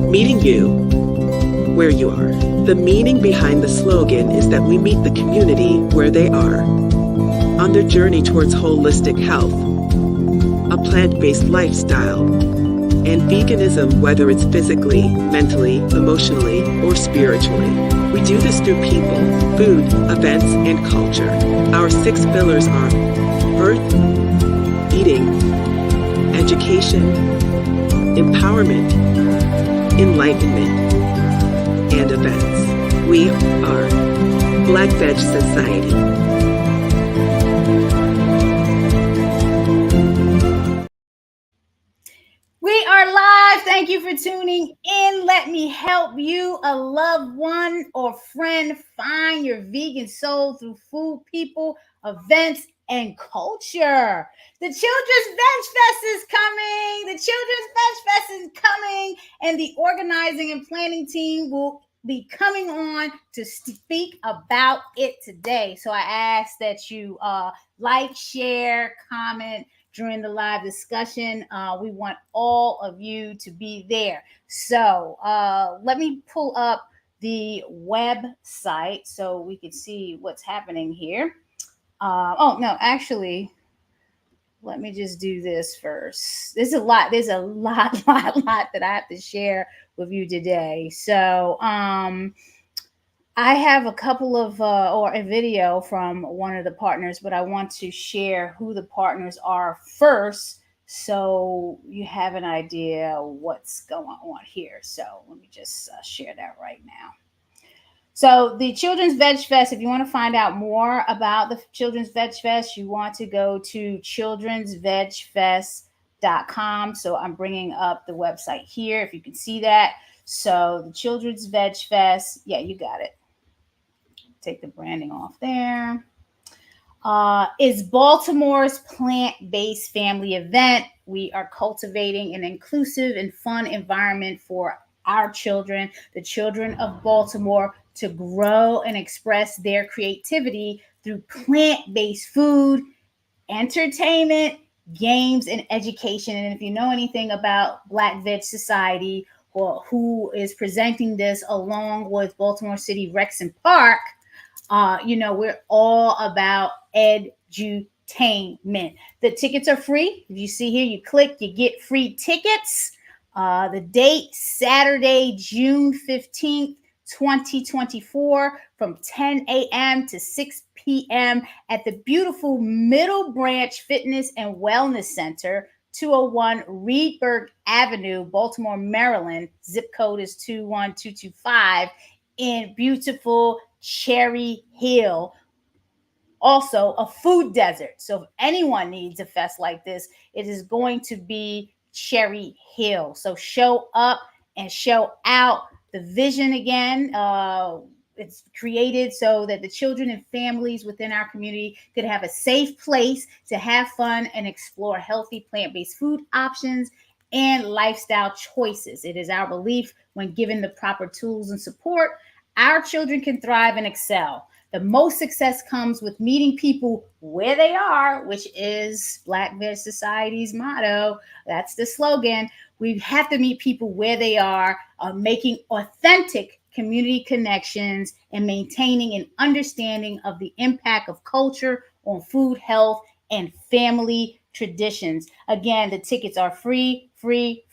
Meeting you where you are. The meaning behind the slogan is that we meet the community where they are on their journey towards holistic health, a plant-based lifestyle, and veganism, whether it's physically, mentally, emotionally, or spiritually. We do this through people, food, events, and culture. Our 6 pillars are birth, eating, education, empowerment, enlightenment, and events. We are Black VEG Society. We are live. Thank you for tuning in. Let me help you, a loved one or friend, find your vegan soul through food, people, events, and culture. The Children's Veg Fest is coming. The Children's Veg Fest is coming, and the organizing and planning team will be coming on to speak about it today. So I ask that you like, share, comment during the live discussion. We want all of you to be there. So let me pull up the website so we can see what's happening here. Oh, no, actually, let me just do this first. There's a lot that I have to share with you today. So I have a couple of, or a video from one of the partners, but I want to share who the partners are first so you have an idea what's going on here. So let me just share that right now. So the Children's Veg Fest, if you want to find out more about the Children's Veg Fest, you want to go to childrensvegfest.com. So I'm bringing up the website here, if you can see that. So the Children's Veg Fest, yeah, you got it. Take the branding off there. Is Baltimore's plant-based family event. We are cultivating an inclusive and fun environment for our children, the children of Baltimore, to grow and express their creativity through plant-based food, entertainment, games, and education. And if you know anything about Black VEG Society, or who is presenting this along with Baltimore City Rex and Park, we're all about edutainment. The tickets are free. If you see here, you click, you get free tickets. The date, Saturday, June 15th, 2024, from 10 a.m. to 6 p.m. at the beautiful Middle Branch Fitness and Wellness Center, 201 Reedburg Avenue, Baltimore, Maryland. Zip code is 21225 in beautiful Cherry Hill. Also, a food desert. So if anyone needs a fest like this, it is going to be Cherry Hill. So show up and show out. The vision, again, it's created so that the children and families within our community could have a safe place to have fun and explore healthy plant-based food options and lifestyle choices. It is our belief, when given the proper tools and support, our children can thrive and excel. The most success comes with meeting people where they are, which is Black VEG Society's motto. That's the slogan. We have to meet people where they are, making authentic community connections and maintaining an understanding of the impact of culture on food, health, and family traditions. Again, the tickets are free. We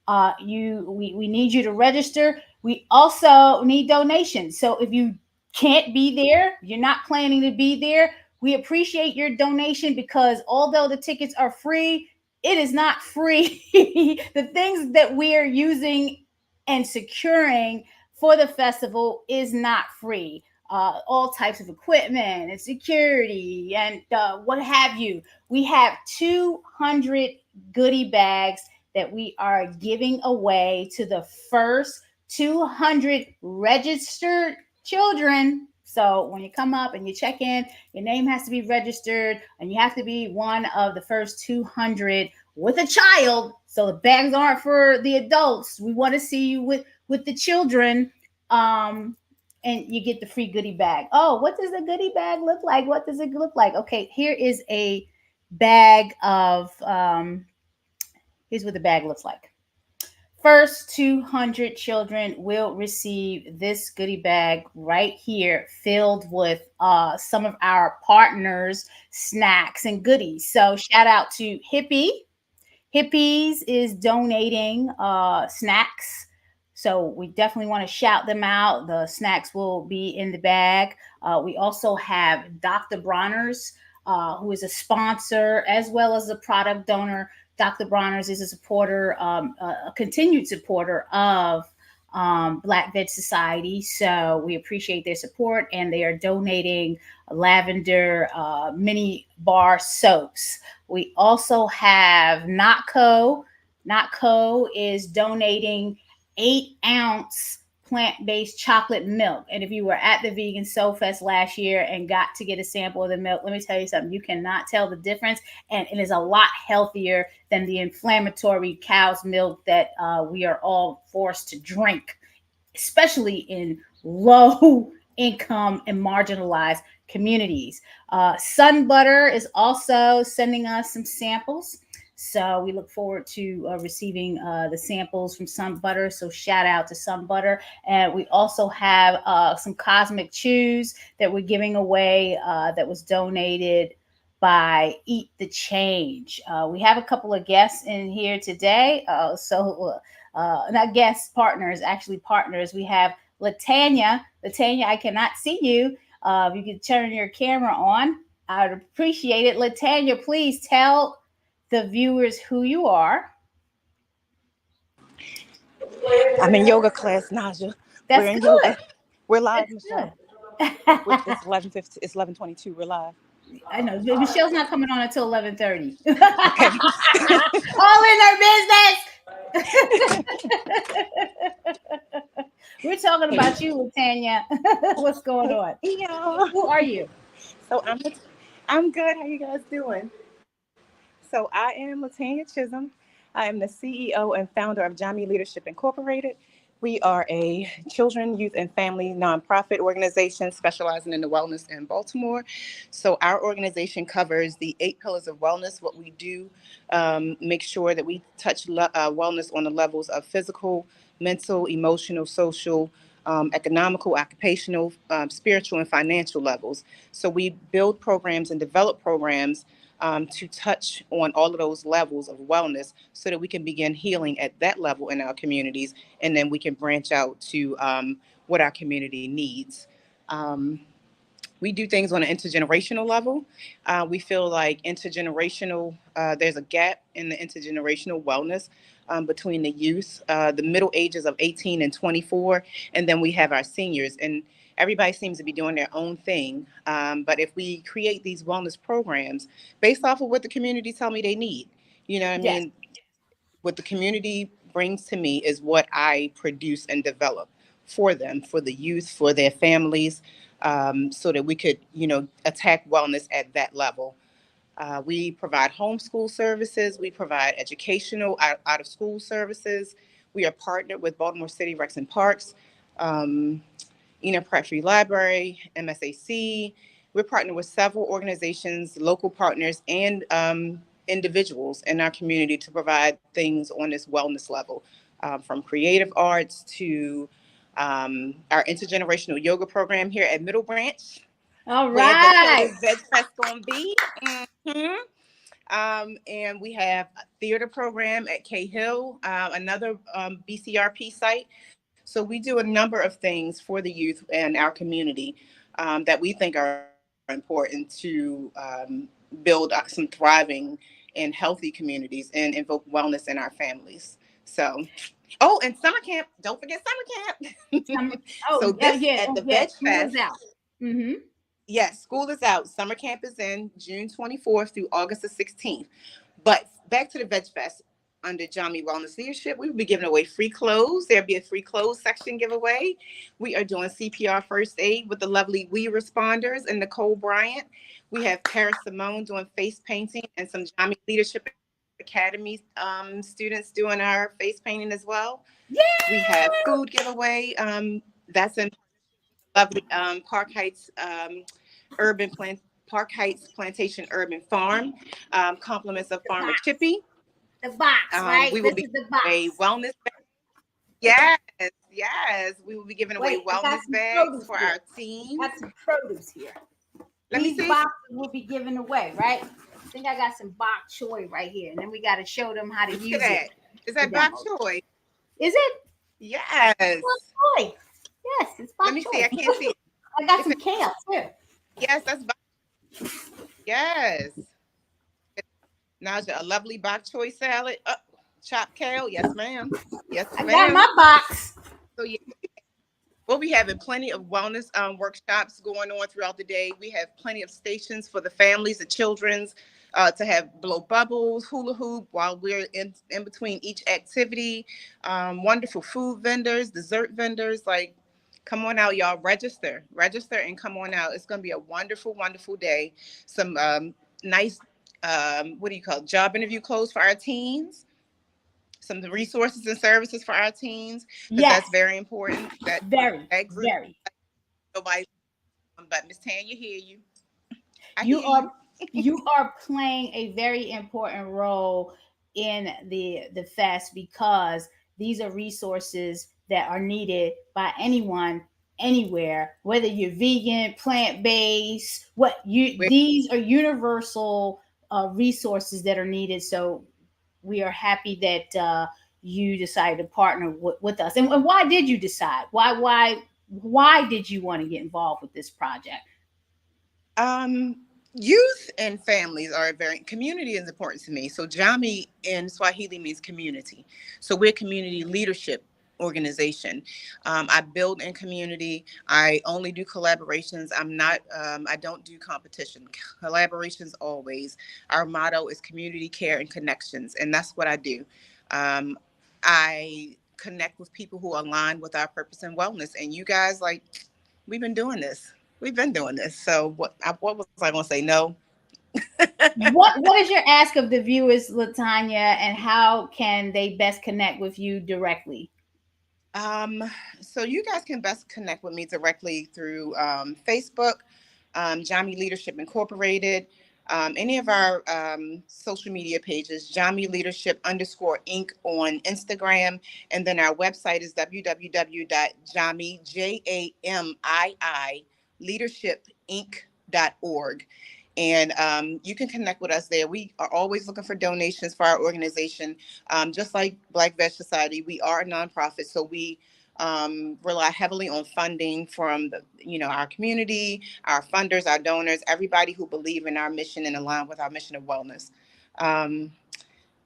need you to register. We also need donations. So if you can't be there, you're not planning to be there, we appreciate your donation, because although the tickets are free, it is not free. The things that we are using and securing for the festival is not free. All types of equipment and security and what have you. We have 200 goodie bags that we are giving away to the first 200 registered children. So when you come up and you check in, your name has to be registered, and you have to be one of the first 200 with a child. So the bags aren't for the adults. We want to see you with the children. And you get the free goodie bag. Oh, what does a goodie bag look like? What does it look like? Okay, here is a bag of, here's what the bag looks like. first 200 children will receive this goodie bag right here, filled with some of our partners' snacks and goodies. So, shout out to Hippies is donating snacks. So we definitely want to shout them out. The snacks will be in the bag. We also have Dr. Bronner's, who is a sponsor as well as a product donor. Dr. Bronner's is a supporter, a continued supporter of Black Veg Society. So we appreciate their support, and they are donating lavender mini bar soaps. We also have Notco. Notco is donating 8-ounce plant-based chocolate milk. And if you were at the Vegan Soul Fest last year and got to get a sample of the milk, let me tell you something, you cannot tell the difference. And it is a lot healthier than the inflammatory cow's milk that we are all forced to drink, especially in low income and marginalized communities. Sun Butter is also sending us some samples. So we look forward to receiving the samples from Sun Butter. So shout out to Sun Butter. And we also have some Cosmic Chews that we're giving away that was donated by Eat the Change. We have a couple of guests in here today. Not guests, partners, actually partners. We have Latanya. Latanya, I cannot see you. If you could turn your camera on, I would appreciate it. Latanya, please tell the viewers who you are. I'm in yoga class, Naijha. That's We're in good. yoga. We're live, That's Michelle. good. It's 11:50. It's 11:22. We're live. I know Michelle's not coming on until 11:30. Okay. All in her business. We're talking about you, Latanya. What's going on? Yeah. Who are you? So I'm good. How you guys doing? So I am Latanya Chisholm. I am the CEO and founder of Jami Leadership Incorporated. We are a children, youth, and family nonprofit organization specializing in the wellness in Baltimore. So our organization covers the 8 pillars of wellness. What we do, make sure that we touch wellness on the levels of physical, mental, emotional, social, economical, occupational, spiritual, and financial levels. So we build programs and develop programs to touch on all of those levels of wellness so that we can begin healing at that level in our communities, and then we can branch out to what our community needs. We do things on an intergenerational level. We feel like there's a gap in the intergenerational wellness between the youth, the middle ages of 18 and 24, and then we have our seniors. And everybody seems to be doing their own thing. But if we create these wellness programs based off of what the community tell me they need, you know what I Yes. mean? What the community brings to me is what I produce and develop for them, for the youth, for their families, so that we could, attack wellness at that level. We provide homeschool services. We provide educational out of school services. We are partnered with Baltimore City Recs and Parks, Pratt Free Library, MSAC. We're partnered with several organizations, local partners, and individuals in our community to provide things on this wellness level, from creative arts to our intergenerational yoga program here at Middle Branch, All where the right. Veg Fest gonna be. Mm-hmm. And we have a theater program at Cahill, another BCRP site. So we do a number of things for the youth and our community that we think are important to build some thriving and healthy communities and invoke wellness in our families. So, oh, and summer camp. Don't forget summer camp. So this at the Veg School is Fest. out. Mm-hmm. Yes, school is out. Summer camp is in June 24th through August the 16th. But back to the Veg Fest. Under Jami Wellness Leadership, we will be giving away free clothes. There'll be a free clothes section giveaway. We are doing CPR first aid with the lovely We Responders and Nicole Bryant. We have Paris Simone doing face painting and some Jami Leadership Academy students doing our face painting as well. Yeah. We have food giveaway. That's in lovely Urban Plant Park Heights Plantation Urban Farm. Compliments of The Farmer box. Chippy. The box, right? We will This be is the a box. wellness bag. Yes, yes. We will be giving away Wait, I got wellness some bags produce for here. our teens. Got some produce here. Let me These see. boxes will be given away, right? I think I got some bok choy right here, and then we got to show them how to Look at use it. that. Is The that bok demos. choy? Is it Yes. bok choy? Yes, it's Let bok me see. choy. I can't see it. I got If some it kale too. yes, that's bok. Yes. Naja, a lovely bok choy salad. Chopped kale. Yes, ma'am. Yes, I got ma'am. my box. So yeah, we'll be having plenty of wellness workshops going on throughout the day. We have plenty of stations for the families, the children's, to have blow bubbles, hula hoop while we're in between each activity. Wonderful food vendors, dessert vendors. Like, come on out, y'all. Register, and come on out. It's going to be a wonderful, wonderful day. Some nice, what do you call it, job interview clothes for our teens. Some resources and services for our teens, because Yes, that's very important. very, That group, very. nobody, but Miss Tanya, hear you. I You hear you. are you are playing a very important role in the fest because these are resources that are needed by anyone anywhere, whether you're vegan, plant-based, what you Wait, these are universal resources that are needed. So we are happy that you decided to partner with us. And why did you decide? Why did you want to get involved with this project? Um, youth and families are very, community is important to me. So Jami in Swahili means community. So we're a community leadership organization. I build in community. I only do collaborations. I don't do competition. Collaborations always. Our motto is community care and connections, and that's what I do. Um, I connect with people who align with our purpose and wellness. And you guys, like, we've been doing this. We've been doing this. So what was I going to say? No. What is your ask of the viewers, Latanya, and how can they best connect with you directly? Um, so you guys can best connect with me directly through Facebook, Jami Leadership Incorporated, any of our social media pages, Jami Leadership _ Inc. on Instagram, and then our website is www.jami, JAMII, leadershipinc.org. And you can connect with us there. We are always looking for donations for our organization. Just like Black Veg Society, we are a nonprofit, so we rely heavily on funding from our community, our funders, our donors, everybody who believe in our mission and align with our mission of wellness. Um,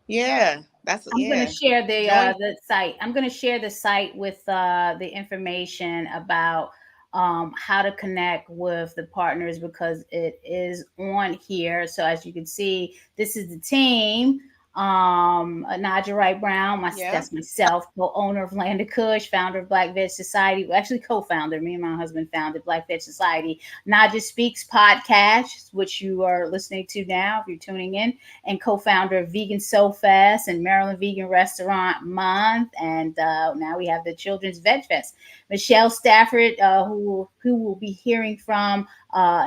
yeah, I'm going to share Join. the site. I'm going to share the site with the information about how to connect with the partners because it is on here. So as you can see, this is the team. Naijha Wright Brown, Yeah. that's myself, co-owner of Land of Kush, founder of Black Veg Society. Well, actually, co-founder. Me and my husband founded Black Veg Society. Naijha Speaks podcast, which you are listening to now if you're tuning in, and co-founder of Vegan So Fast and Maryland Vegan Restaurant Month. And now we have the Children's Veg Fest. Michelle Stafford, who we'll be hearing from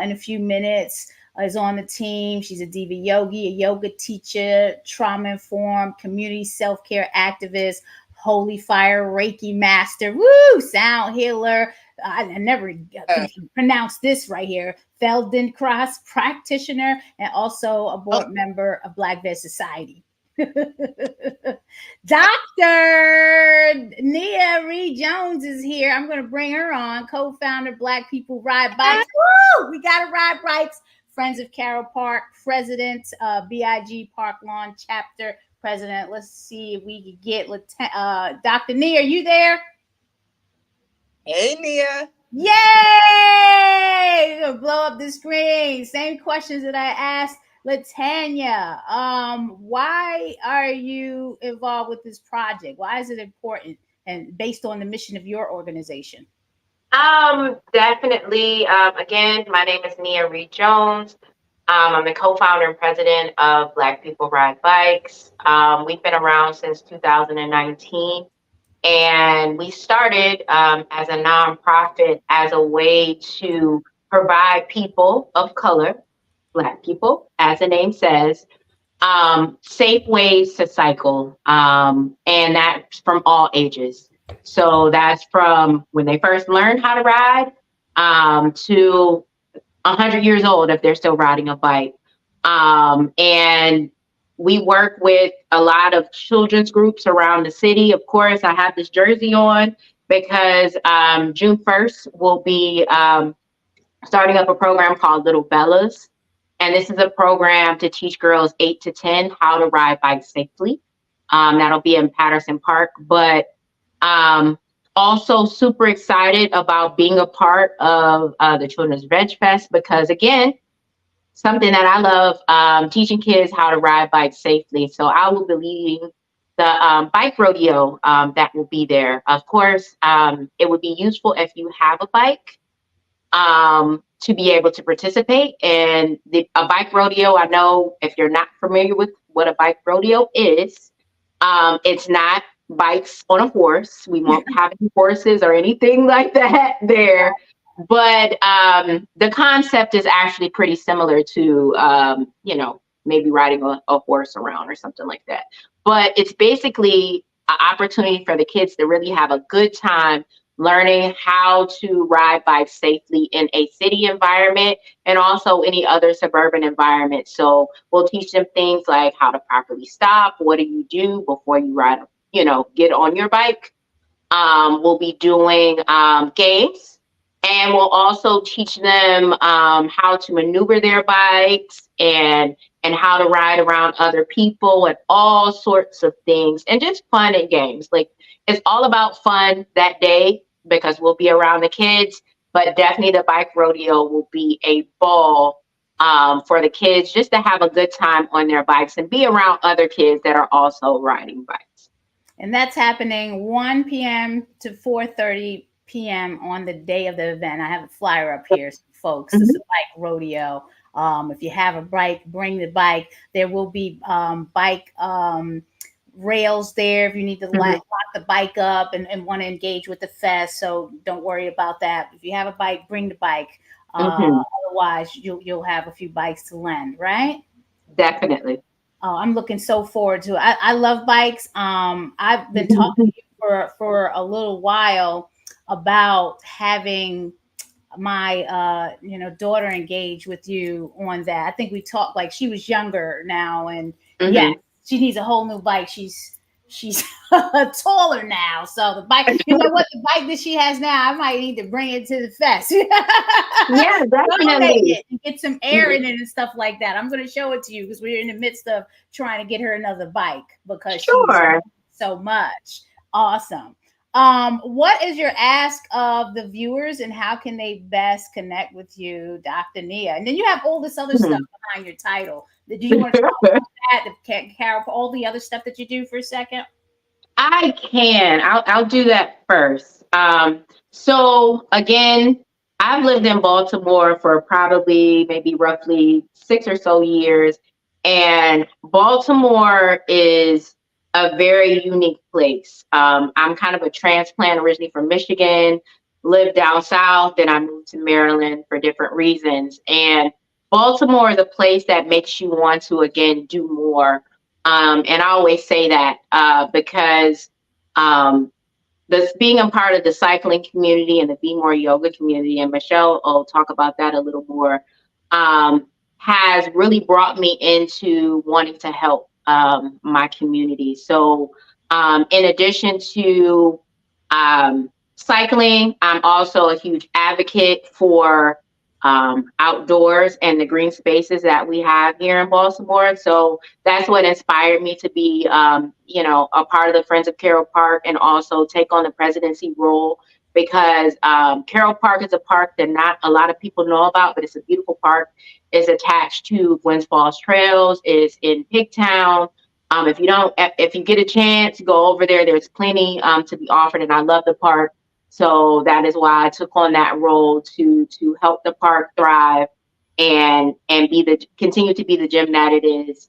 in a few minutes, is on the team. She's a Diva Yogi, a yoga teacher, trauma-informed, community self-care activist, holy fire Reiki master, woo, sound healer. I never can pronounce this right here. Feldenkrais practitioner and also a board member of Black Veg Society. Dr. Nia Reed Jones is here. I'm going to bring her on, co-founder Black People Ride Bikes. Woo! We got to ride bikes. Friends of Carroll Park, president, BIG Park Lawn chapter president. Let's see if we can get Dr. Nia. Are you there? Hey, Nia. Yay! We're gonna blow up the screen. Same questions that I asked Latanya. Why are you involved with this project? Why is it important and based on the mission of your organization? Definitely. Again, my name is Nia Reed Jones. I'm the co-founder and president of Black People Ride Bikes. We've been around since 2019, and we started as a nonprofit as a way to provide people of color, Black people, as the name says, safe ways to cycle, and that's from all ages. So that's from when they first learned how to ride to 100 years old if they're still riding a bike. And we work with a lot of children's groups around the city. Of course, I have this jersey on because June 1st we'll be starting up a program called Little Bellas. And this is a program to teach girls 8 to 10 how to ride bikes safely. That'll be in Patterson Park. But also super excited about being a part of the Children's VEG Fest because, again, something that I love, teaching kids how to ride bikes safely. So I will be leading the bike rodeo that will be there. Of course, it would be useful if you have a bike to be able to participate. And a bike rodeo, I know if you're not familiar with what a bike rodeo is, it's not bikes on a horse. We won't have any horses or anything like that there. But the concept is actually pretty similar to, maybe riding a horse around or something like that. But it's basically an opportunity for the kids to really have a good time learning how to ride bikes safely in a city environment and also any other suburban environment. So we'll teach them things like how to properly stop. What do you do before you ride, get on your bike? We'll be doing games, and we'll also teach them how to maneuver their bikes and how to ride around other people and all sorts of things, and just fun and games. Like, it's all about fun that day because we'll be around the kids, but definitely the bike rodeo will be a ball for the kids just to have a good time on their bikes and be around other kids that are also riding bikes. And that's happening 1 p.m. to 4:30 p.m. on the day of the event. I have a flyer up here, folks. It's a bike rodeo. If you have a bike, bring the bike. There will be bike rails there if you need to lock the bike up and want to engage with the fest. So don't worry about that. If you have a bike, bring the bike. Otherwise, you'll have a few bikes to lend, right? Definitely. Oh, I'm looking so forward to it. I love bikes. I've been talking to you for a little while about having my daughter engage with you on that. I think we talked, like, she was younger now, and yes, she needs a whole new bike. She's taller now, so the bike, what, the bike that she has now, I might need to bring it to the fest. Yeah, definitely. And get some air in it and stuff like that. I'm going to show it to you because we're in the midst of trying to get her another bike because she's so much. Awesome. What is your ask of the viewers, and how can they best connect with you, Dr. Nia? And then you have all this other stuff behind your title. Do you want to talk about that, Carol, all the other stuff that you do for a second? I can. I'll do that first. So again, I've lived in Baltimore for probably maybe roughly 6 or so years, and Baltimore is a very unique place. I'm kind of a transplant originally from Michigan, lived down south, then I moved to Maryland for different reasons. And Baltimore is a place that makes you want to, again, do more. And I always say that because this being a part of the cycling community and the Be More Yoga community, and Michelle will talk about that a little more, has really brought me into wanting to help my community. So in addition to cycling, I'm also a huge advocate for outdoors and the green spaces that we have here in Baltimore. So that's what inspired me to be, a part of the Friends of Carroll Park and also take on the presidency role, because Carroll Park is a park that not a lot of people know about, but it's a beautiful park. It's attached to Gwynns Falls Trails, is in Pigtown. If you get a chance, go over there. There's plenty to be offered, and I love the park. So that is why I took on that role to help the park thrive and continue to be the gym that it is.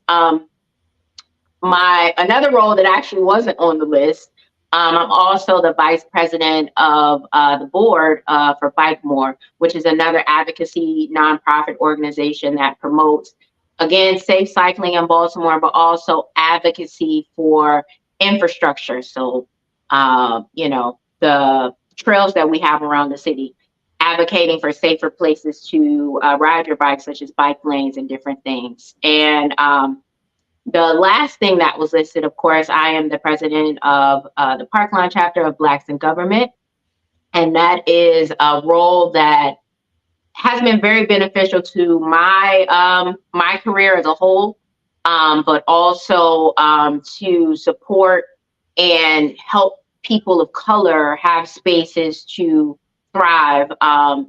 My another role that actually wasn't on the list, I'm also the vice president of the board for Bike More, which is another advocacy nonprofit organization that promotes, again, safe cycling in Baltimore, but also advocacy for infrastructure. So you know, the trails that we have around the city, advocating for safer places to ride your bike, such as bike lanes and different things. And the last thing that was listed, of course, I am the president of the Parkline chapter of Blacks in Government. And that is a role that has been very beneficial to my career as a whole, but also to support and help people of color have spaces to thrive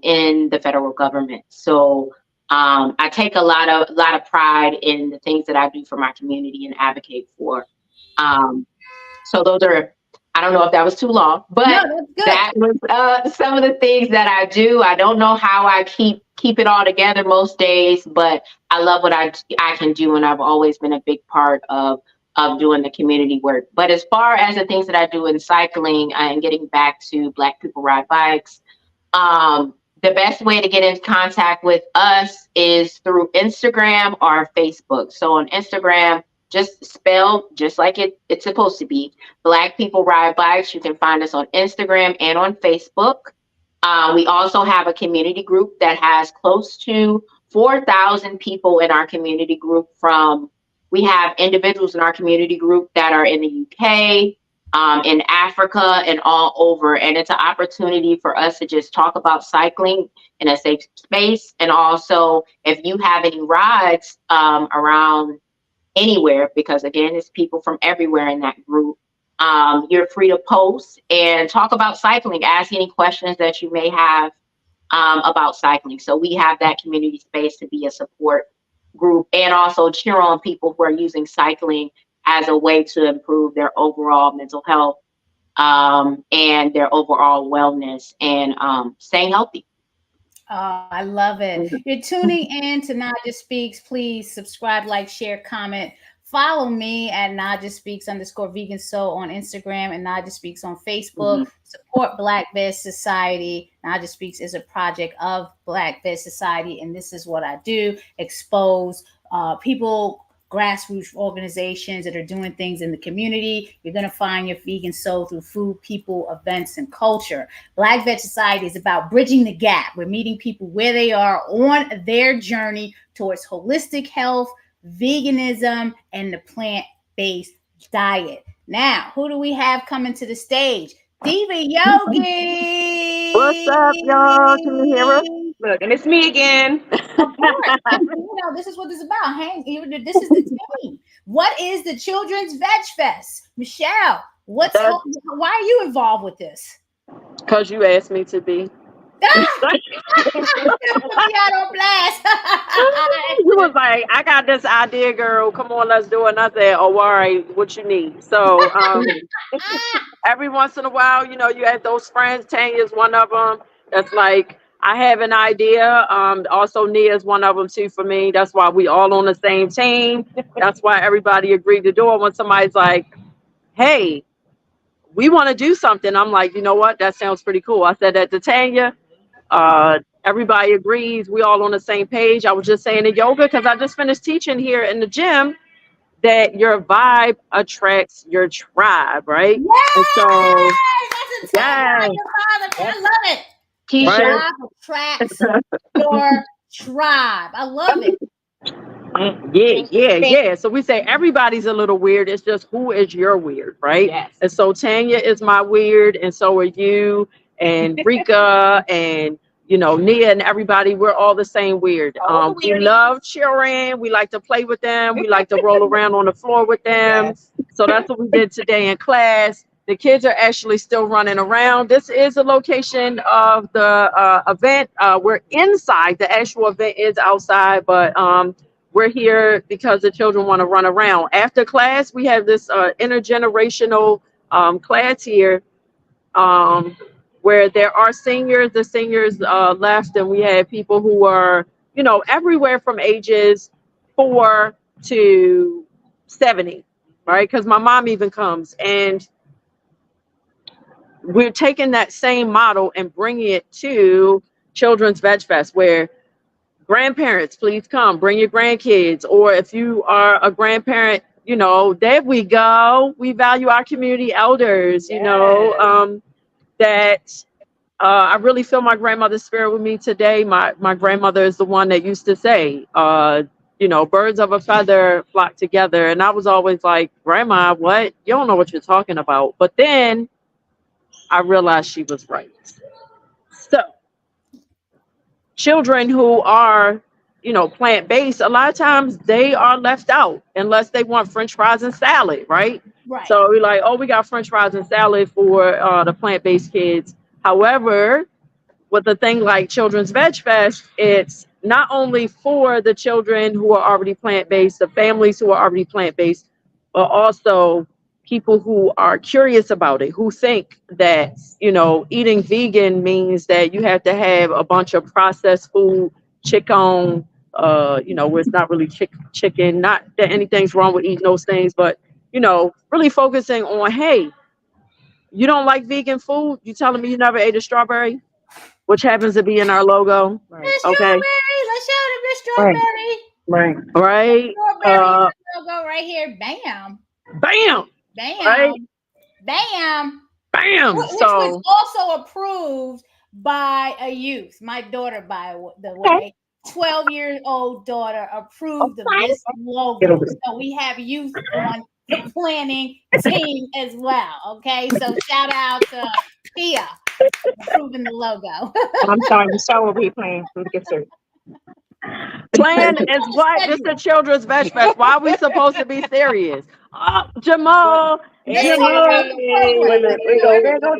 in the federal government. So I take a lot of pride in the things that I do for my community and advocate for. So those are, I don't know if that was too long, but No, that was some of the things that I do. I don't know how I keep it all together most days, but I love what I can do, and I've always been a big part of doing the community work. But as far as the things that I do in cycling and getting back to Black People Ride Bikes, the best way to get in contact with us is through Instagram or Facebook. So on Instagram, just spelled just like it's supposed to be, Black People Ride Bikes. You can find us on Instagram and on Facebook. We also have a community group that has close to 4,000 people in our community group. We have individuals in our community group that are in the UK, in Africa, and all over. And it's an opportunity for us to just talk about cycling in a safe space. And also, if you have any rides around anywhere, because again, it's people from everywhere in that group, you're free to post and talk about cycling, ask any questions that you may have about cycling. So we have that community space to be a support group and also cheer on people who are using cycling as a way to improve their overall mental health and their overall wellness and staying healthy. Oh, I love it. You're tuning in to Naijha Speaks. Please subscribe, like, share, comment. Follow me at Naijha Speaks _vegan soul on Instagram and Naijha Speaks on Facebook. Support Black Veg Society. Naijha Speaks is a project of Black Veg Society, and this is what I do: expose people, grassroots organizations that are doing things in the community. You're going to find your vegan soul through food, people, events, and culture. Black Veg Society is about bridging the gap. We're meeting people where they are on their journey towards holistic health, veganism, and the plant-based diet. Now, who do we have coming to the stage? Diva Yogi. What's up, y'all? Can you hear us? Look, and it's me again. Of course. This is what this is about. This is the team. What is the Children's Veg Fest? Michelle, why are you involved with this? Because you asked me to be. Put me out on blast. You was like, I got this idea, girl. Come on, let's do it. And I said, oh, all right, what you need? So every once in a while, you have those friends. Tanya's one of them. That's like, I have an idea. Also, Nia's one of them too for me. That's why we all on the same team. That's why everybody agreed to do it. When somebody's like, hey, we want to do something, I'm like, you know what? That sounds pretty cool. I said that to Tanya. Everybody agrees. We all on the same page. I was just saying in yoga, because I just finished teaching here in the gym, that your vibe attracts your tribe, right? Yes! And so, That's a tagline, I love it. Keisha, Tribe attracts your tribe. I love it. Yeah. So we say everybody's a little weird. It's just who is your weird, right? Yes. And so Tanya is my weird, and so are you, and Rika, and Nia, and everybody. We're all the same weird. We love cheering. We like to play with them. We like to roll around on the floor with them. Yes. So that's what we did today in class. The kids are actually still running around. This is the location of the event. We're inside. The actual event is outside, but we're here because the children want to run around. After class, we have this intergenerational class here where there are seniors. The seniors left, and we have people who are, everywhere from ages 4 to 70, right? Because my mom even comes, and we're taking that same model and bringing it to Children's Veg Fest, where grandparents, please come, bring your grandkids. Or if you are a grandparent, there we go. We value our community elders, that I really feel my grandmother's spirit with me today. My grandmother is the one that used to say, birds of a feather flock together. And I was always like, Grandma, what? You don't know what you're talking about. But then I realized she was right. So children who are, plant-based, a lot of times they are left out unless they want French fries and salad, right? Right. So we're like, oh, we got French fries and salad for the plant-based kids. However, with a thing like Children's Veg Fest, it's not only for the children who are already plant-based, the families who are already plant-based, but also people who are curious about it, who think that, eating vegan means that you have to have a bunch of processed food, chicken, where it's not really chicken, not that anything's wrong with eating those things, but, really focusing on, hey, you don't like vegan food? You telling me you never ate a strawberry? Which happens to be in our logo. Right. Okay. Let's show them the strawberry. Right. Strawberry logo right here. Bam. Bam. Right? Bam. Which was also approved by a youth. My daughter, by the way, 12-year-old daughter approved of this logo. So we have youth on the planning team as well. Okay. So shout out to Pia. Approving the logo. I'm sorry, the show will be playing through the gift cert. Plan is what? This is the Children's Veg Fest. Why are we supposed to be serious? Oh, Jamal. There go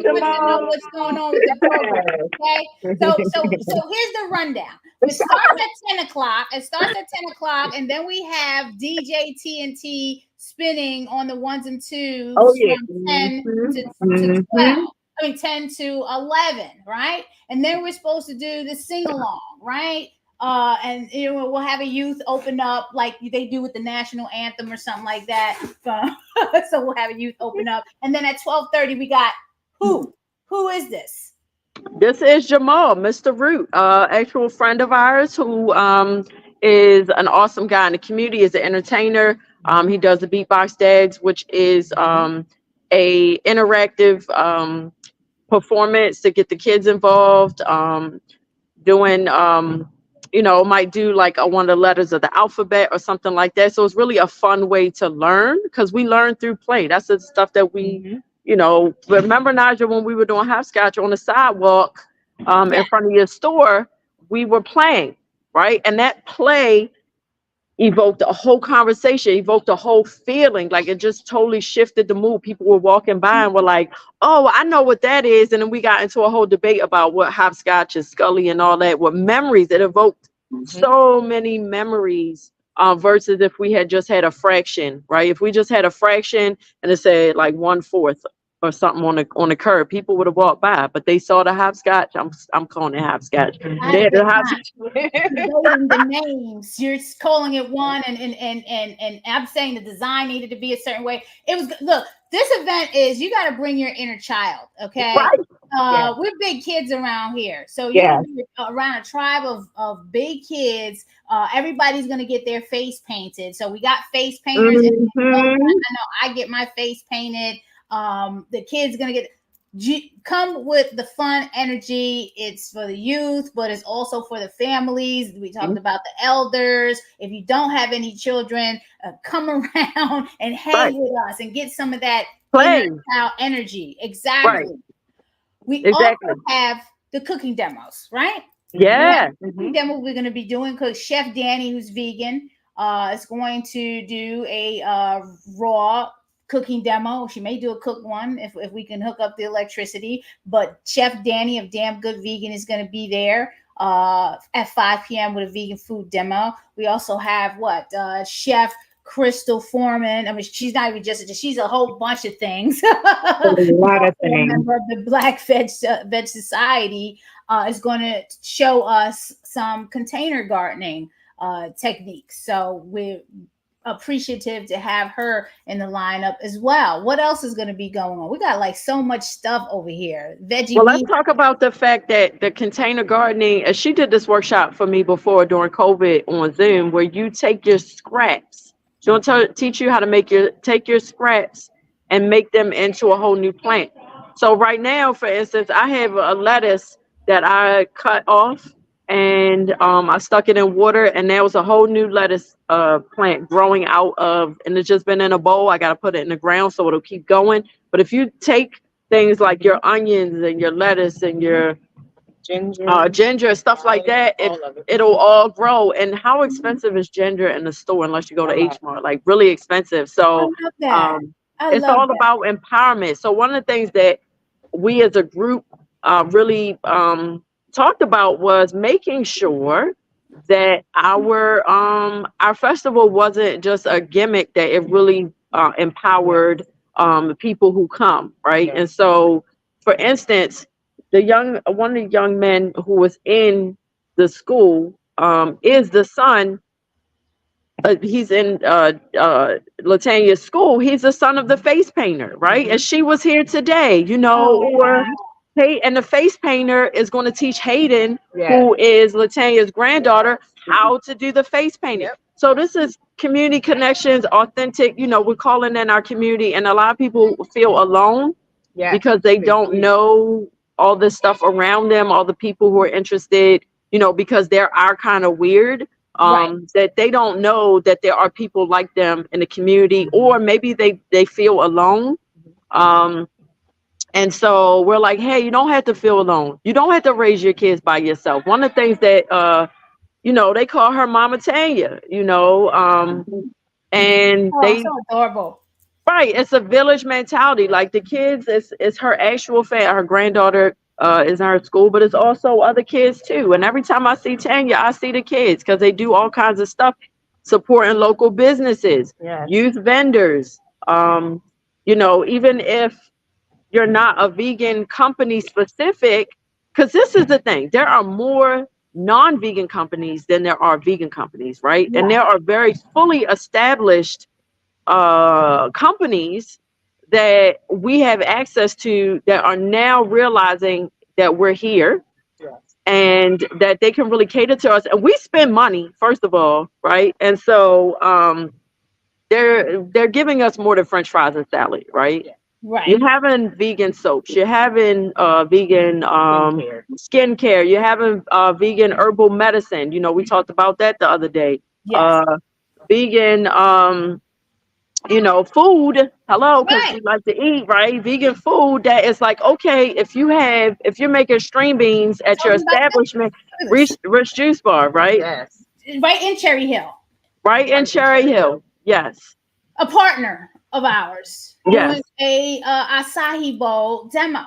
Jamal. What's going on with the program? Okay. So here's the rundown. It starts at 10 o'clock. And then we have DJ TNT spinning on the ones and twos from 10 to 12. 10 to 11, right? And then we're supposed to do the sing along, right? And we'll have a youth open up like they do with the national anthem or something like that. So we'll have a youth open up, and then at 12:30 we got who? Who is this? This is Jamal, Mr. Root, actual friend of ours who is an awesome guy in the community. Is an entertainer. He does the Beatbox Dags, which is a interactive performance to get the kids involved, doing might do like one of the letters of the alphabet or something like that. So it's really a fun way to learn, because we learn through play. That's the stuff that we remember, Naijha, when we were doing hopscotch on the sidewalk in front of your store, we were playing, right? And that play evoked a whole conversation, evoked a whole feeling. Like it just totally shifted the mood. People were walking by and were like, oh, I know what that is. And then we got into a whole debate about what hopscotch and Scully and all that were memories. It evoked so many memories versus if we had just had a fraction, right? If we just had a fraction and it said like 1/4 or something on the curb, people would have walked by, but they saw the hopscotch. I'm calling it hopscotch. They had the hopscotch. The names, you're calling it one, and I'm saying the design needed to be a certain way. It was look. This event is you got to bring your inner child, okay? Right. We're big kids around here, so you're around a tribe of big kids. Everybody's gonna get their face painted, so we got face painters. I know I get my face painted. The kids gonna come with the fun energy. It's for the youth, but it's also for the families. We talked about the elders. If you don't have any children, come around and hang with us and get some of that child energy. Exactly. We also have the cooking demos, right? Yeah. Cooking demo we're going to be doing because Chef Danny, who's vegan, is going to do a raw cooking demo. She may do a cooked one if we can hook up the electricity. But Chef Danny of Damn Good Vegan is going to be there at 5 p.m. with a vegan food demo. We also have Chef Crystal Foreman. I mean, she's not even she's a whole bunch of things. A lot of things. Member of the Black Veg Society is going to show us some container gardening techniques. So we're appreciative to have her in the lineup as well. What else is going to be going on? We got like so much stuff over here. Veggie. Well, let's talk about the fact that the container gardening, as she did this workshop for me before during COVID on Zoom, where you take your scraps She's going to teach you how to take your scraps and make them into a whole new plant. So right now, for instance, I have a lettuce that I cut off and I stuck it in water, and there was a whole new lettuce plant growing out of, and it's just been in a bowl. I got to put it in the ground so it'll keep going. But if you take things like your onions and your lettuce and your ginger, stuff like that, it'll all grow. And how expensive is ginger in the store unless you go to H Mart? Like really expensive. So I love that. it's all about empowerment. So one of the things that we as a group really talked about was making sure that our festival wasn't just a gimmick, that it really empowered the people who come, right? And so, for instance, one of the young men who was in the school is the son. He's in Latanya's school. He's the son of the face painter, right? And she was here today, and the face painter is going to teach Hayden, who is Latanya's granddaughter, how to do the face painting. So this is community connections, authentic. We're calling in our community, and a lot of people feel alone because they don't know all this stuff around them, all the people who are interested, because they are kind of weird. That they don't know that there are people like them in the community, or maybe they feel alone. And so we're like, hey, you don't have to feel alone. You don't have to raise your kids by yourself. One of the things that, they call her Mama Tanya, and so adorable. Right. It's a village mentality. Like the kids, it's her actual family. Her granddaughter is in her school, but it's also other kids too. And every time I see Tanya, I see the kids because they do all kinds of stuff, supporting local businesses, youth vendors. Even if you're not a vegan company specific, because this is the thing, there are more non-vegan companies than there are vegan companies, right? And there are very fully established companies that we have access to that are now realizing that we're here and that they can really cater to us. And we spend money, first of all, right? And so they're giving us more than French fries and salad, right? Right. You're having vegan soaps. You're having vegan skincare. You're having vegan herbal medicine. We talked about that the other day. Vegan food. Hello, because we like to eat, right? Vegan food that is like, okay, if you're making string beans at your establishment, Rich Juice Bar, right? Yes. Right in Cherry Hill. Right in Cherry Hill. Yes. A partner of ours. Yes. Doing a acai bowl demo.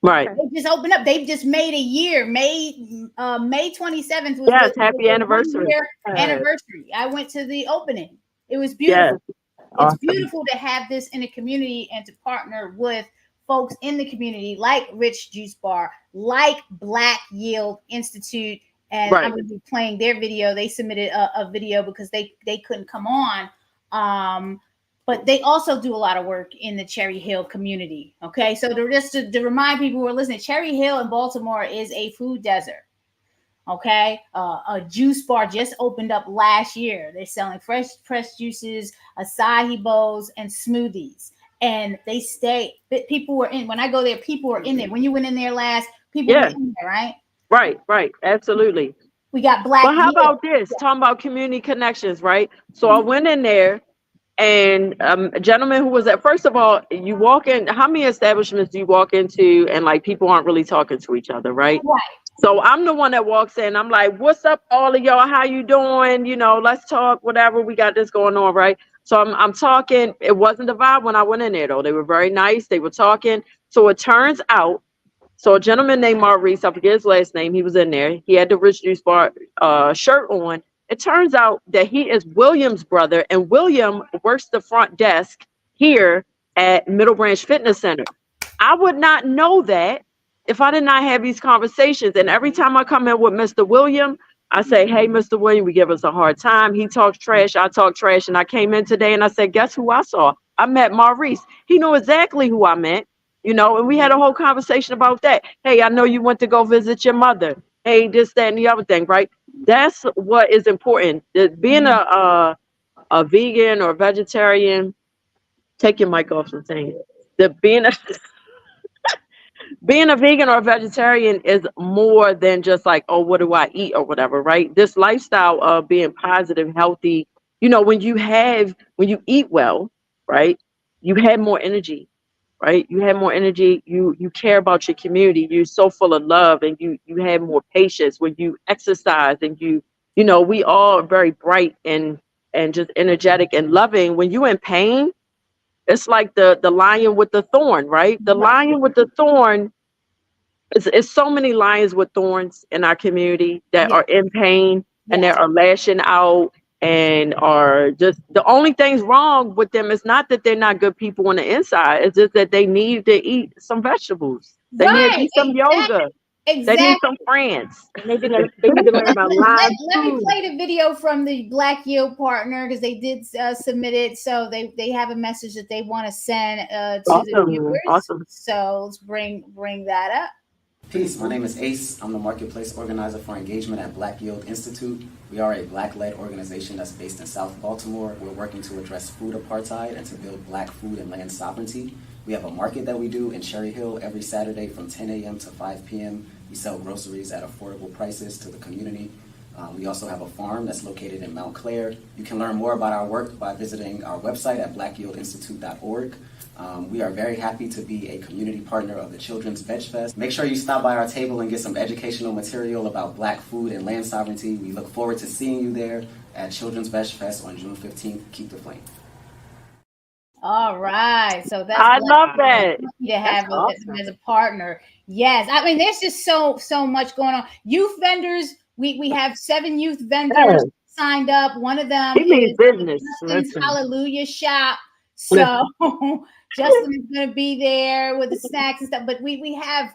Right. They just opened up. They've just made a year. May 27th was happy anniversary. Anniversary. I went to the opening. It was beautiful. Yes. It's beautiful to have this in the community and to partner with folks in the community like Rich Juice Bar, like Black Yield Institute. And I'm going to be playing their video. They submitted a video because they couldn't come on. But they also do a lot of work in the Cherry Hill community. Okay, so to remind people who are listening, Cherry Hill in Baltimore is a food desert. Okay, a juice bar just opened up last year. They're selling fresh pressed juices, acai bowls, and smoothies. And they stay. People were in. When I go there, people were in there. When you went in there last, people were in there, right? Right, absolutely. We got Black. But how about this? Talking about community connections, right? So I went in there. And a gentleman who was at, first of all, you walk in, how many establishments do you walk into and like people aren't really talking to each other, right? So I'm the one that walks in. I'm like, what's up, all of y'all? How you doing? Let's talk, whatever. We got this going on, right? So I'm talking. It wasn't the vibe when I went in there, though. They were very nice. They were talking. So it turns out, a gentleman named Maurice, I forget his last name, he was in there. He had the Rich Juice Bar shirt on. It turns out that he is William's brother, and William works the front desk here at Middle Branch Fitness Center. I would not know that if I did not have these conversations. And every time I come in with Mr. William, I say, hey, Mr. William, we give us a hard time. He talks trash. I talk trash. And I came in today and I said, guess who I saw? I met Maurice. He knew exactly who I meant, and we had a whole conversation about that. Hey, I know you went to go visit your mother. Hey, this, that, and the other thing, right? That's what is important. Being a a vegan or vegetarian, take your mic off something. The being a vegan or a vegetarian is more than just like, oh, what do I eat or whatever, right? This lifestyle of being positive, healthy, when you eat well, right? You have more energy, right? You have more energy. You care about your community. You're so full of love, and you have more patience when you exercise, and we all are very bright and just energetic and loving. When you're in pain, it's like the lion with the thorn, right? The lion with the thorn. It's so many lions with thorns in our community that are in pain and that are lashing out and are just, the only things wrong with them is not that they're not good people on the inside. It's just that they need to eat some vegetables. They need to do some yoga. They need some friends. They need to learn about live Let me food. play the video from the Black Yield partner because they did submit it. So they have a message that they want to send to the viewers. Awesome. So let's bring that up. Peace, my name is Ace. I'm the marketplace organizer for engagement at Black Yield Institute. We are a Black-led organization that's based in South Baltimore. We're working to address food apartheid and to build Black food and land sovereignty. We have a market that we do in Cherry Hill every Saturday from 10 a.m. to 5 p.m. We sell groceries at affordable prices to the community. We also have a farm that's located in Mount Clair. You can learn more about our work by visiting our website at blackyieldinstitute.org. We are very happy to be a community partner of the Children's VEG Fest. Make sure you stop by our table and get some educational material about Black food and land sovereignty. We look forward to seeing you there at Children's VEG Fest on June 15th. Keep the flame. All right. So that's I love that. To have it as a partner. Yes. I mean, there's just so much going on. Youth vendors, we have 7 youth vendors signed up. One of them is business. Justin's Hallelujah Shop. So Justin is going to be there with the snacks and stuff. But we have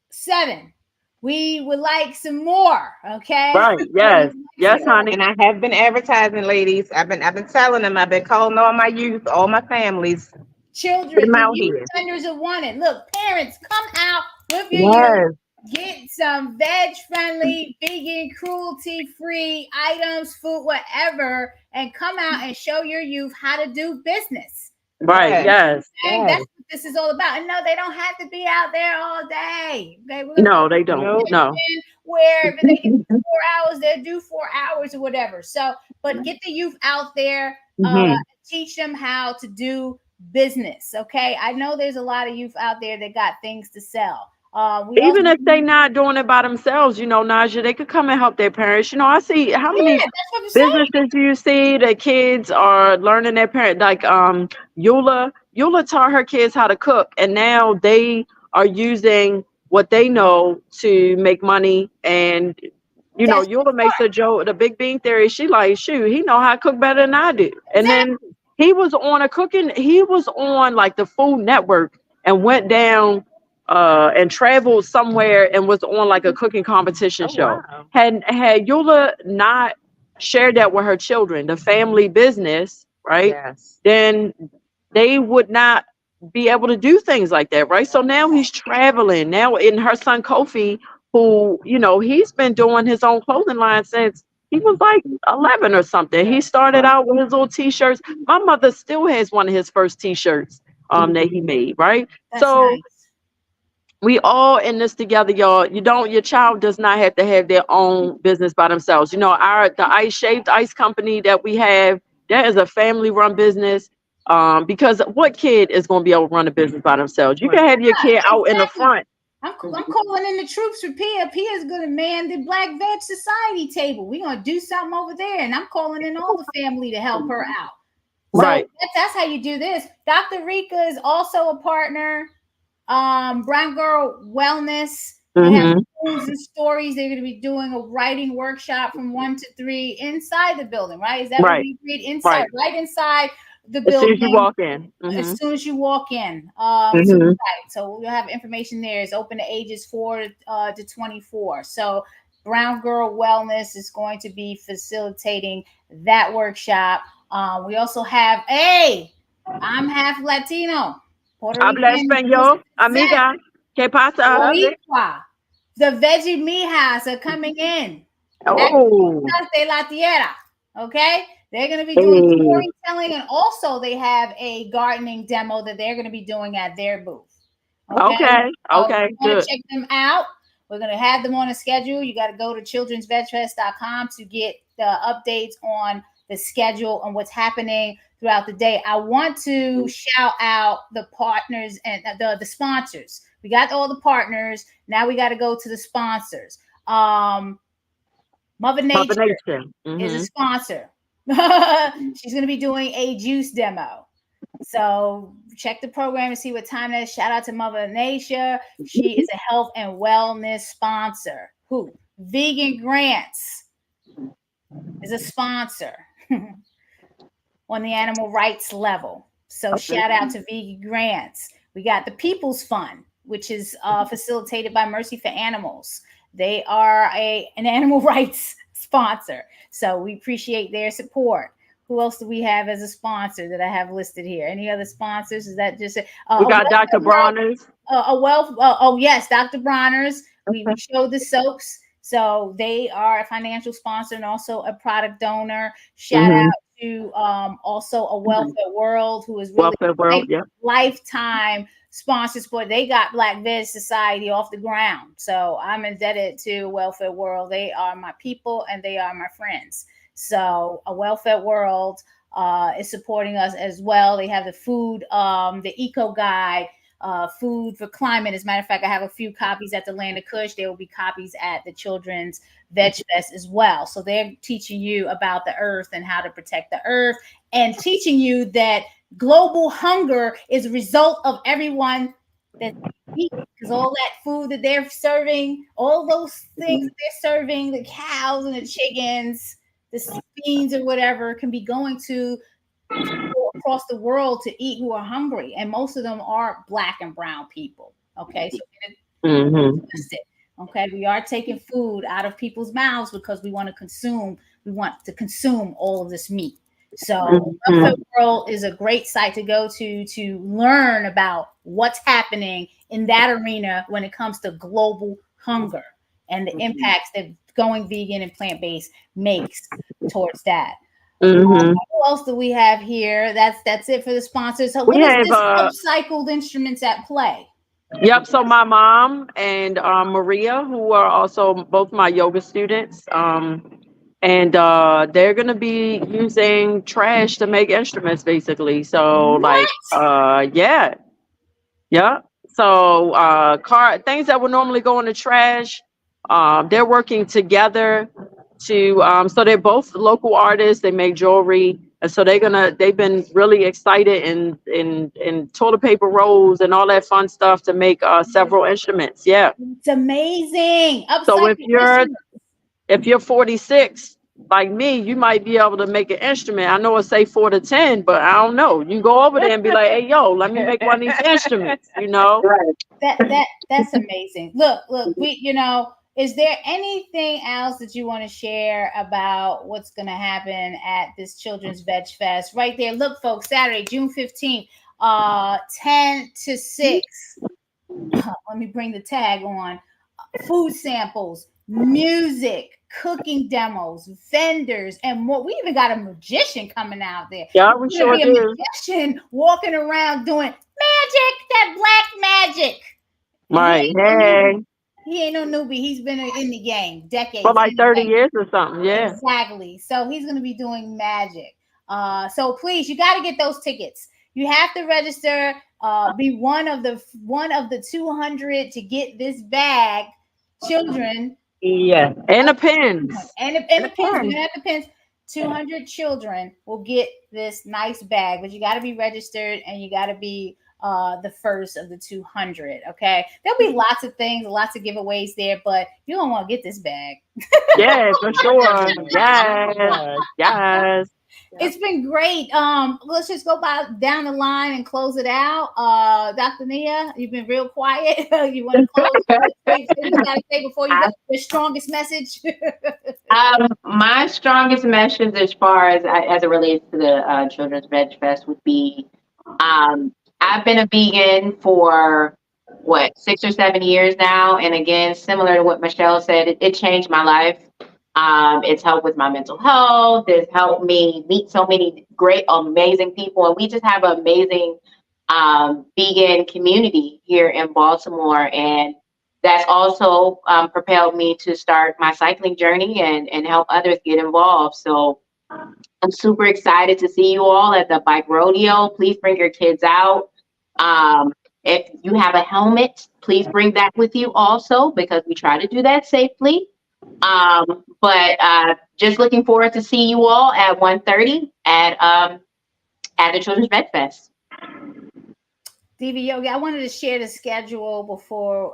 7. We would like some more. Okay. Right. Yes. Yes, honey. And I have been advertising, ladies. I've been telling them. I've been calling all my youth, all my families. Children, the youth vendors are wanted. Look, parents, come out with your youth. Get some veg-friendly, vegan, cruelty-free items, food, whatever, and come out and show your youth how to do business. Right, yes. And that's what this is all about. And no, they don't have to be out there all day. Okay? No, they don't. No. Where they can do 4 hours, they'll do 4 hours or whatever. So, but get the youth out there, teach them how to do business. Okay. I know there's a lot of youth out there that got things to sell. Even if they're not doing it by themselves, Naijha, they could come and help their parents. I see how many businesses do you see that kids are learning their parents, like Eula taught her kids how to cook, and now they are using what they know to make money. And Eula makes a joke, the Big Bean Theory. She like, shoot, he know how to cook better than I do. And then he was on like the Food Network and went down and traveled somewhere and was on like a cooking competition show. Wow. Had Eula not shared that with her children, the family business, right? Yes. Then they would not be able to do things like that, right? So now he's traveling. Now, in her son Kofi, who, he's been doing his own clothing line since he was like 11 or something. He started out with his little t-shirts. My mother still has one of his first t-shirts that he made, right? That's so nice. We all in this together, y'all. Your child does not have to have their own business by themselves. The shaved ice company that we have, that is a family run business. Because what kid is going to be able to run a business by themselves? You can have your kid out in the front. I'm calling in the troops for Pia. Pia's going to man the Black Veg Society table. We're going to do something over there. And I'm calling in all the family to help her out. So right. That's how you do this. Dr. Rika is also a partner. Brown Girl Wellness. They have foods and stories. They're going to be doing a writing workshop from 1 to 3 inside the building, right? Is that what we read? Inside, right inside the building. As soon as you walk in. As soon as you walk in. So we'll have information there. It's open to ages 4 to 24. So Brown Girl Wellness is going to be facilitating that workshop. We also have, I'm half Latino. Habla español, amiga. ¿Qué pasa? The veggie mijas are coming in. Oh. De la tierra. Okay? They're going to be doing Hey. storytelling, and also they have a gardening demo that they're going to be doing at their booth. Okay. So Okay. you want Good. to check them out. We're going to have them on a schedule. You got to go to childrensvegfest.com to get the updates on the schedule and what's happening throughout the day. I want to shout out the partners and the sponsors. We got all the partners. Now we got to go to the sponsors. Mother Nature is a sponsor. She's going to be doing a juice demo. So check the program and see what time that is. Shout out to Mother Nature. She is a health and wellness sponsor. Who? Vegan Grants is a sponsor on the animal rights level. So shout out to Vegan Grants. We got the People's Fund, which is facilitated by Mercy for Animals. They are an animal rights sponsor. So we appreciate their support. Who else do we have as a sponsor that I have listed here? Any other sponsors? Is that just we got Dr. Bronner's? Yes, Dr. Bronner's. We showed the soaps. So they are a financial sponsor and also a product donor. Shout out to also a Welfare World, who is really lifetime sponsors, but they got Black Veg Society off the ground. So I'm indebted to Welfare World. They are my people and they are my friends. So a Welfare World is supporting us as well. They have the food, the eco guide, food for climate. As a matter of fact, I have a few copies at the Land of Kush. There will be copies at the Children's Veg Fest as well. So they're teaching you about the earth and how to protect the earth, and teaching you that global hunger is a result of everyone that eat, because all that food that they're serving, all those things that they're serving, the cows and the chickens, the beans or whatever, can be going to people across the world to eat who are hungry, and most of them are Black and brown people. Okay, so okay, we are taking food out of people's mouths because we want to consume all of this meat. So Welfare World is a great site to go to learn about what's happening in that arena when it comes to global hunger and the impacts that going vegan and plant-based makes towards that. Who else do we have here? That's it for the sponsors. So what is this upcycled instruments at play? Yep. So my mom and Maria, who are also both my yoga students, and they're gonna be using trash to make instruments, basically. So yeah. So things that would normally go in the trash, they're working together to so they're both local artists. They make jewelry, and so they've been really excited in toilet paper rolls and all that fun stuff to make several instruments. Yeah, it's amazing. So if you're 46 like me, you might be able to make an instrument. I know it say 4 to 10, but I don't know. You go over there and be like, hey, yo, let me make one of these instruments, you know? That's amazing. Look, is there anything else that you want to share about what's going to happen at this Children's Veg Fest? Right there. Look, folks, Saturday, June 15th, 10 to 6. Let me bring the tag on. Food samples, music, cooking demos, vendors, and more. We even got a magician coming out there. Yeah, we sure do. A magician walking around doing magic, that black magic. Right. Hey. He ain't no newbie. He's been in the game decades. For like 30 years or something. Yeah. Exactly. So he's going to be doing magic. So please, you got to get those tickets. You have to register. Be one of the 200 to get this bag. Children. Yeah. And the pins. And the pins. You have the pins. 200 children will get this nice bag, but you got to be registered and you got to be the first of the 200. Okay, there'll be lots of things, lots of giveaways there, but you don't want to get this bag. Yeah, for sure. Yes. It's been great. Let's just go down the line and close it out. Dr. Nia, you've been real quiet. You want to close? You got to say before you go, your strongest message. My strongest message, as far as it relates to the Children's Veg Fest, would be, I've been a vegan for 6 or 7 years now, and again, similar to what Michelle said, it changed my life. It's helped with my mental health. It's helped me meet so many great, amazing people. And we just have an amazing vegan community here in Baltimore. And that's also propelled me to start my cycling journey and help others get involved. So I'm super excited to see you all at the bike rodeo. Please bring your kids out. Um, if you have a helmet, please bring that with you also, because we try to do that safely. But just looking forward to see you all at 1:30 at the Children's Vet Fest. DV Yogi, I wanted to share the schedule before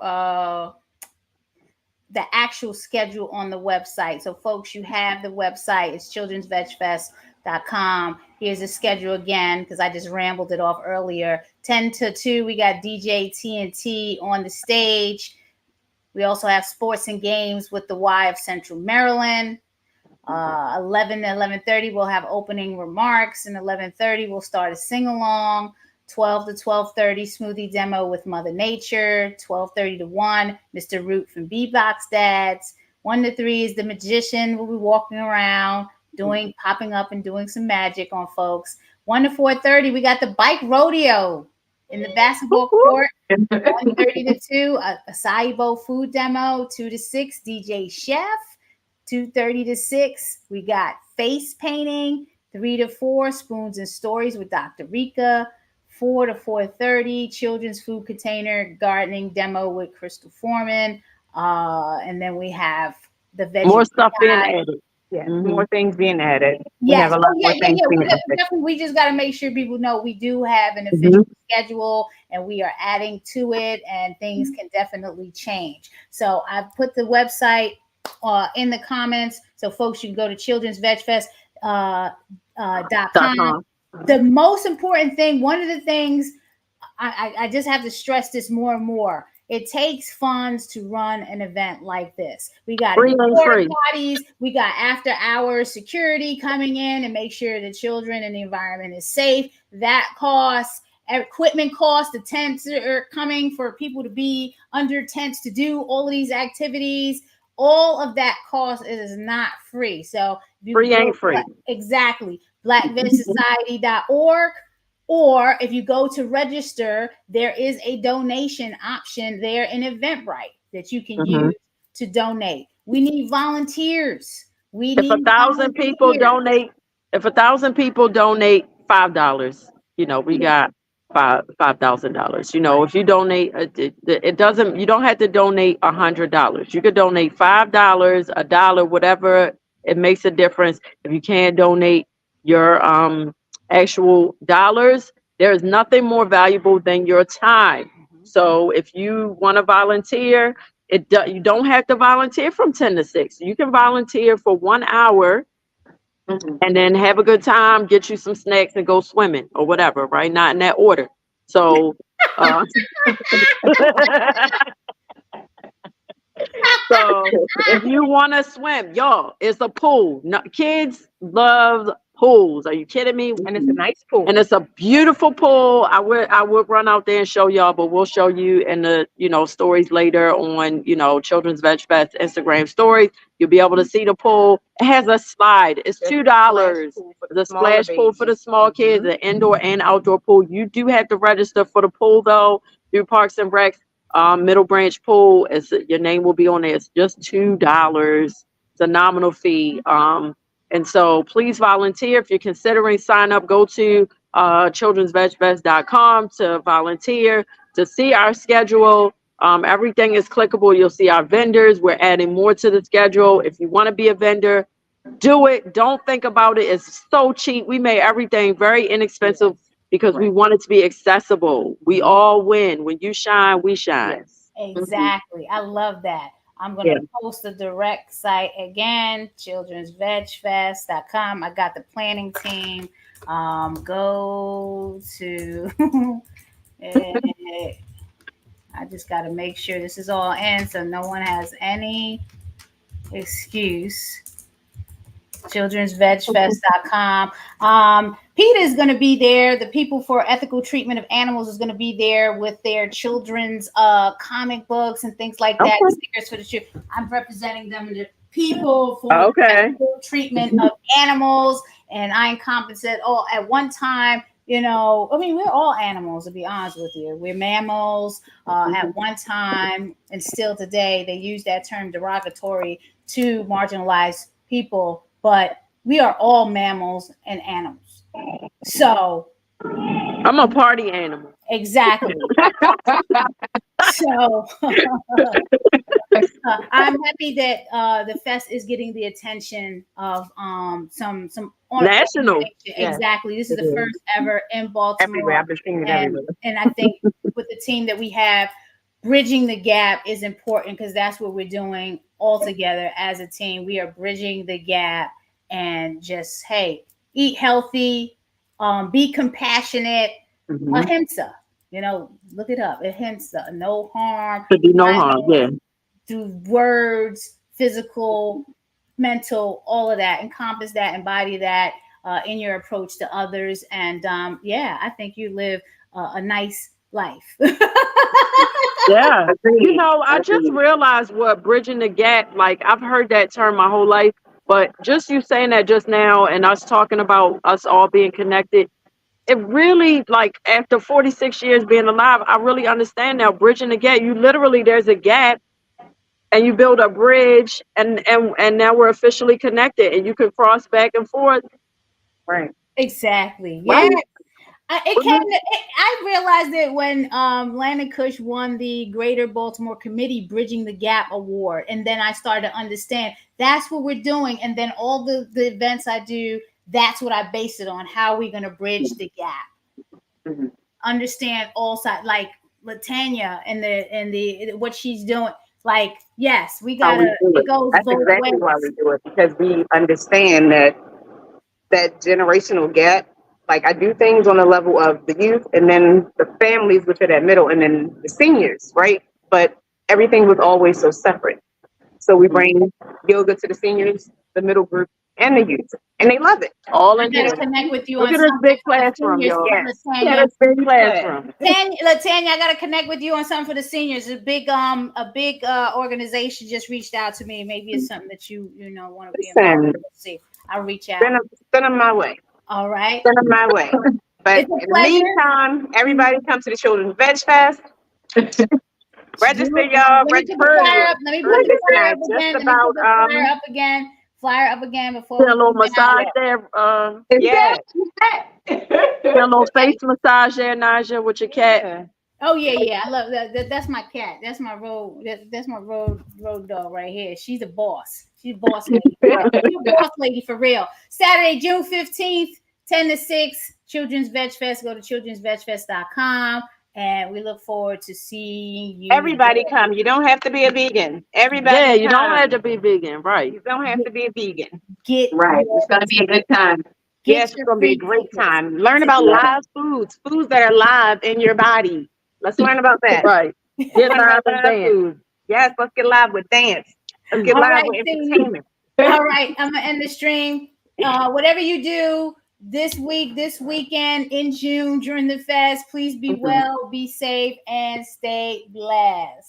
the actual schedule on the website. So folks, you have the website. It's childrensvegfest.com. Here's the schedule again, because I just rambled it off earlier. 10 to 2, we got DJ TNT on the stage. We also have sports and games with the Y of Central Maryland. 11 to 11:30, we'll have opening remarks, and 11:30, we'll start a sing-along. 12 to 12:30, smoothie demo with Mother Nature. 12:30 to 1, Mr. Root from Beatbox Dads. 1 to 3 is the magician. We'll be walking around, popping up and doing some magic on folks. 1 to 4:30, we got the bike rodeo in the basketball court. 1:30 to 2, a acai bowl food demo. 2 to 6, DJ Chef. 2:30 to 6, we got face painting. 3 to 4, spoons and stories with Dr. Rika. 4 to 4:30, children's food container gardening demo with Crystal Foreman. And then we have the veggie. More stuff being added. Yeah, more things being added. We Yes. have a lot more things being added. We just got to make sure people know we do have an official schedule, and we are adding to it, and things can definitely change. So I've put the website in the comments, so folks, you can go to childrensvegfest.com. The most important thing, one of the things, I just have to stress this more and more. It takes funds to run an event like this. We got porta potties, we got after hours security coming in and make sure the children and the environment is safe. That costs. Equipment costs. The tents are coming for people to be under tents to do all of these activities. All of that cost is not free. So free ain't free. Exactly. BlackVegSociety.org. Or if you go to register, there is a donation option there in Eventbrite that you can use to donate. We need volunteers. If 1,000 people donate, $5, we got $5,000. If you donate, it doesn't. You don't have to donate $100. You could donate $5, $1, whatever. It makes a difference. If you can't donate your actual dollars, there is nothing more valuable than your time. So if you want to volunteer, you don't have to volunteer from 10 to 6. You can volunteer for 1 hour and then have a good time, get you some snacks and go swimming or whatever, right? Not in that order. So so if you want to swim, y'all, it's a pool. No, kids love pools. Are you kidding me? And it's a nice pool. And it's a beautiful pool. I would run out there and show y'all, but we'll show you in the stories later on Children's Veg Fest Instagram stories. You'll be able to see the pool. It has a slide. It's $2. The splash pool for the small kids, the indoor and outdoor pool. You do have to register for the pool though through Parks and Recs. Middle Branch Pool, your name will be on there. It's just $2. It's a nominal fee. And so please volunteer. If you're considering sign up, go to childrensvegfest.com to volunteer, to see our schedule. Everything is clickable. You'll see our vendors. We're adding more to the schedule. If you want to be a vendor, do it. Don't think about it. It's so cheap. We made everything very inexpensive because we want it to be accessible. We all win. When you shine, we shine. Yes, exactly. I love that. I'm going to post the direct site again, childrensvegfest.com. I got the planning team. Go to, I just got to make sure this is all in so no one has any excuse. childrensvegfest.com. PETA is going to be there. The People for Ethical Treatment of Animals is going to be there with their children's comic books and things like that. Okay. Stickers for the children. I'm representing them, the People for Okay. Ethical Treatment of Animals, and I encompass it all at one time. You know, I mean, we're all animals, to be honest with you. We're mammals at one time, and still today they use that term derogatory to marginalize people, but we are all mammals and animals. So I'm a party animal. exactly. So I'm happy that the fest is getting the attention of some National. Exactly. This is It the is. first ever in Baltimore. Everywhere. I've been seeing it everywhere. And I think with the team that we have, bridging the gap is important because that's what we're doing all together as a team. We are bridging the gap and just, hey, eat healthy, be compassionate, ahimsa. You know, look it up. Ahimsa, no harm. To do no harm. Yeah. Through words, physical, mental, all of that. Encompass that, embody that in your approach to others. And yeah, I think you live a nice life. Yeah. You know, I just realized what bridging the gap, like I've heard that term my whole life, but just you saying that just now and us talking about us all being connected, it really, like after 46 years being alive, I really understand now bridging the gap. You literally, there's a gap and you build a bridge and now we're officially connected and you can cross back and forth. Right. Exactly. Right. Yeah. I realized it when Landon Cush won the Greater Baltimore Committee Bridging the Gap Award. And then I started to understand that's what we're doing. And then all the events I do, that's what I base it on. How are we going to bridge the gap? Understand all sides, like Latanya and the what she's doing. Like, yes, we How we gotta, do it it. goes That's both exactly ways. why we do it, because we understand that generational gap. Like, I do things on the level of the youth and then the families, which are that middle, and then the seniors, right? But everything was always so separate. So we bring yoga to the seniors, the middle group, and the youth, and they love it. All I in gotta here. connect with you Look on at this something big for the classroom, seniors, y'all. Yes. Look Latanya. at this big classroom. Latanya, I gotta connect with you on something for the seniors. A big organization just reached out to me. Maybe it's something that you know want to be involved Listen, in. Let's see. I'll reach out. send them my way. All right. Send them my way. But It's a in the pleasure. meantime, everybody come to the Children's Veg Fest. Register, y'all. Let me put the flyer up. Let me put the flyer up again. Let me put the flyer up again. Flyer up again before Get a little massage there. Yes. Get a little face massage there, Naijha, with your cat. Oh yeah. I love that. That's my cat. That's my road. That's my road dog right here. She's a boss. She's a boss lady. She's a boss lady for real. Saturday, June 15th, 10 to 6, Children's Veg Fest. Go to childrensvegfest.com. And we look forward to seeing you. Everybody come. You don't have to be a vegan. Everybody Yeah, you come. don't have to be vegan, right? You don't have to be a vegan. Right. It's going to be a good time. Yes, it's going to be a great time. Learn about live foods that are live in your body. Let's learn about that. Right. Get live and dance. Food. Yes, let's get live with dance. Let's get live with entertainment. All right, I'm gonna end the stream. Whatever you do this week, this weekend, in June during the fest, please be well, be safe, and stay blessed.